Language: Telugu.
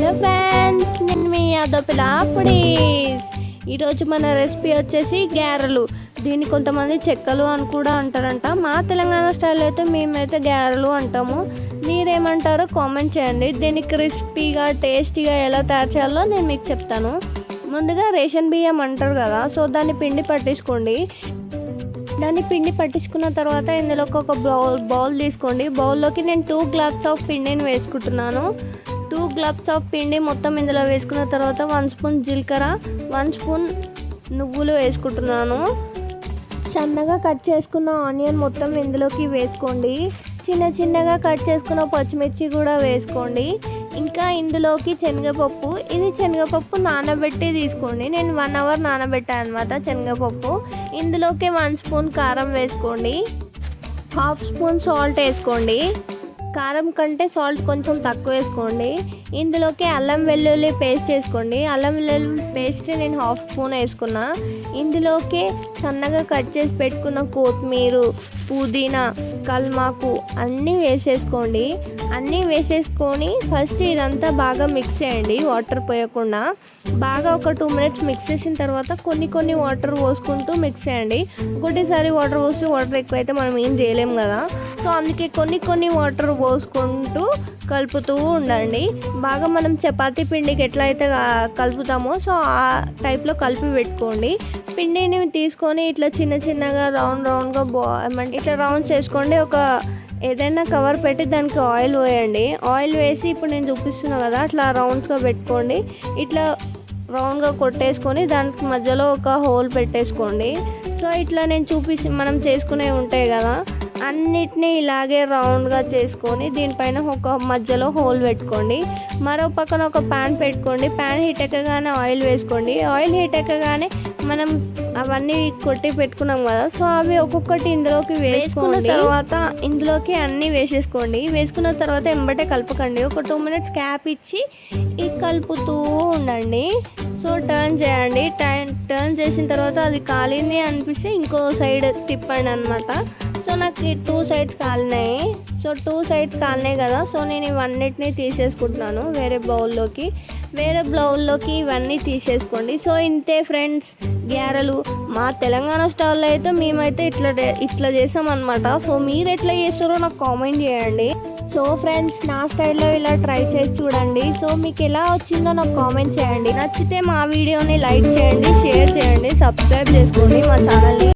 హలో ఫ్రెండ్స్, నేను మీ అదోపిల ఫుడీస్. ఈరోజు మన రెసిపీ వచ్చేసి గారెలు. దీన్ని కొంతమంది చెక్కలు అని కూడా అంటారంట. మా తెలంగాణ స్టైల్ అయితే మేమైతే గారెలు అంటాము. మీరేమంటారో కామెంట్ చేయండి. దీన్ని క్రిస్పీగా టేస్టీగా ఎలా తయారు చేయాలో నేను మీకు చెప్తాను. ముందుగా రేషన్ బియ్యం అంటారు కదా, సో దాన్ని పిండి పట్టించుకోండి. దాన్ని పిండి పట్టించుకున్న తర్వాత ఇందులోకి ఒక బౌల్ తీసుకోండి. బౌల్లోకి నేను 2 గ్లాస్ ఆఫ్ పిండిని వేసుకుంటున్నాను. 2 గ్లాస్ ఆఫ్ పిండి మొత్తం ఇందులో వేసుకున్న తర్వాత 1 స్పూన్ జీలకర్ర, 1 స్పూన్ నువ్వులు వేసుకుంటున్నాను. సన్నగా కట్ చేసుకున్న ఆనియన్ మొత్తం ఇందులోకి వేసుకోండి. చిన్నగా కట్ చేసుకున్న పచ్చిమిర్చి కూడా వేసుకోండి. ఇంకా ఇందులోకి శనగపప్పు, ఇది శనగపప్పు నానబెట్టి తీసుకోండి. నేను 1 అవర్ నానబెట్టాను అనమాట శనగపప్పు. ఇందులోకి 1 స్పూన్ కారం వేసుకోండి. 1/2 స్పూన్ సాల్ట్ వేసుకోండి. కారం కంటే సాల్ట్ కొంచెం తక్కువ వేసుకోండి. ఇందులోకి అల్లం వెల్లుల్లి పేస్ట్ వేసుకోండి. అల్లం వెల్లుల్లి పేస్ట్ నేను 1/2 స్పూన్ వేసుకున్నా. ఇందులోకి సన్నగా కట్ చేసి పెట్టుకున్న కొత్తిమీర, పుదీనా, కల్మాకు అన్నీ వేసేసుకోండి. అన్నీ వేసేసుకొని ఫస్ట్ ఇదంతా బాగా మిక్స్ చేయండి, వాటర్ పోయకుండా. బాగా ఒక 2 మినిట్స్ మిక్స్ చేసిన తర్వాత కొన్ని వాటర్ పోసుకుంటూ మిక్స్ చేయండి. ఒకటేసారి వాటర్ పోసి వాటర్ ఎక్కువైతే మనం ఏం చేయలేం కదా, సో అందుకే కొన్ని వాటర్ పోసుకుంటూ కలుపుతూ ఉండండి. బాగా మనం చపాతీ పిండికి ఎట్లయితే కలుపుతామో సో ఆ టైప్లో కలిపి పెట్టుకోండి. పిండిని తీసుకొని ఇట్లా చిన్నగా రౌండ్గా ఇట్లా రౌండ్స్ చేసుకోండి. ఒక ఏదైనా కవర్ పెట్టి దానికి ఆయిల్ పోయండి. ఆయిల్ వేసి ఇప్పుడు నేను చూపిస్తున్నా కదా అట్లా రౌండ్స్గా పెట్టుకోండి. ఇట్లా రౌండ్గా కొట్టేసుకొని దానికి మధ్యలో ఒక హోల్ పెట్టేసుకోండి. సో ఇట్లా నేను మనం చేసుకునేవి ఉంటాయి కదా, అన్నిటినీ ఇలాగే రౌండ్గా చేసుకొని దీనిపైన ఒక మధ్యలో హోల్ పెట్టుకోండి. మరో పక్కన ఒక ప్యాన్ పెట్టుకోండి. ప్యాన్ హీట్ ఎక్కగానే ఆయిల్ వేసుకోండి. ఆయిల్ హీట్ ఎక్కగానే మనం అవన్నీ కొట్టి పెట్టుకున్నాం కదా, సో అవి ఒక్కొక్కటి ఇందులోకి వేసుకున్న తర్వాత ఇందులోకి అన్నీ వేసేసుకోండి. వేసుకున్న తర్వాత ఎంబటే కలపకండి. ఒక 2 మినిట్స్ క్యాప్ ఇచ్చి కలుపుతూ ఉండండి. సో టర్న్ చేయండి. టర్న్ చేసిన తర్వాత అది కాలింది అనిపిస్తే ఇంకో సైడ్ తిప్పండి అనమాట. సో నాకు 2 సైడ్స్ కాలినాయి. సో 2 సైడ్స్ కాలినాయి కదా, సో నేను ఇవన్నిటిని తీసేసుకుంటున్నాను వేరే బౌల్లోకి ఇవన్నీ తీసేసుకోండి. సో ఇంతే ఫ్రెండ్స్, గారెలు మా తెలంగాణ స్టైల్లో అయితే మేమైతే ఇట్లా చేసామన్నమాట. సో మీరు ఎట్లా చేస్తారో నాకు కామెంట్ చేయండి. సో ఫ్రెండ్స్, నా స్టైల్లో ఇలా ట్రై చేసి చూడండి. సో మీకు ఎలా వచ్చిందో నాకు కామెంట్ చేయండి. నచ్చితే మా వీడియోని లైక్ చేయండి, షేర్ చేయండి, సబ్స్క్రైబ్ చేసుకోండి మా ఛానల్ని.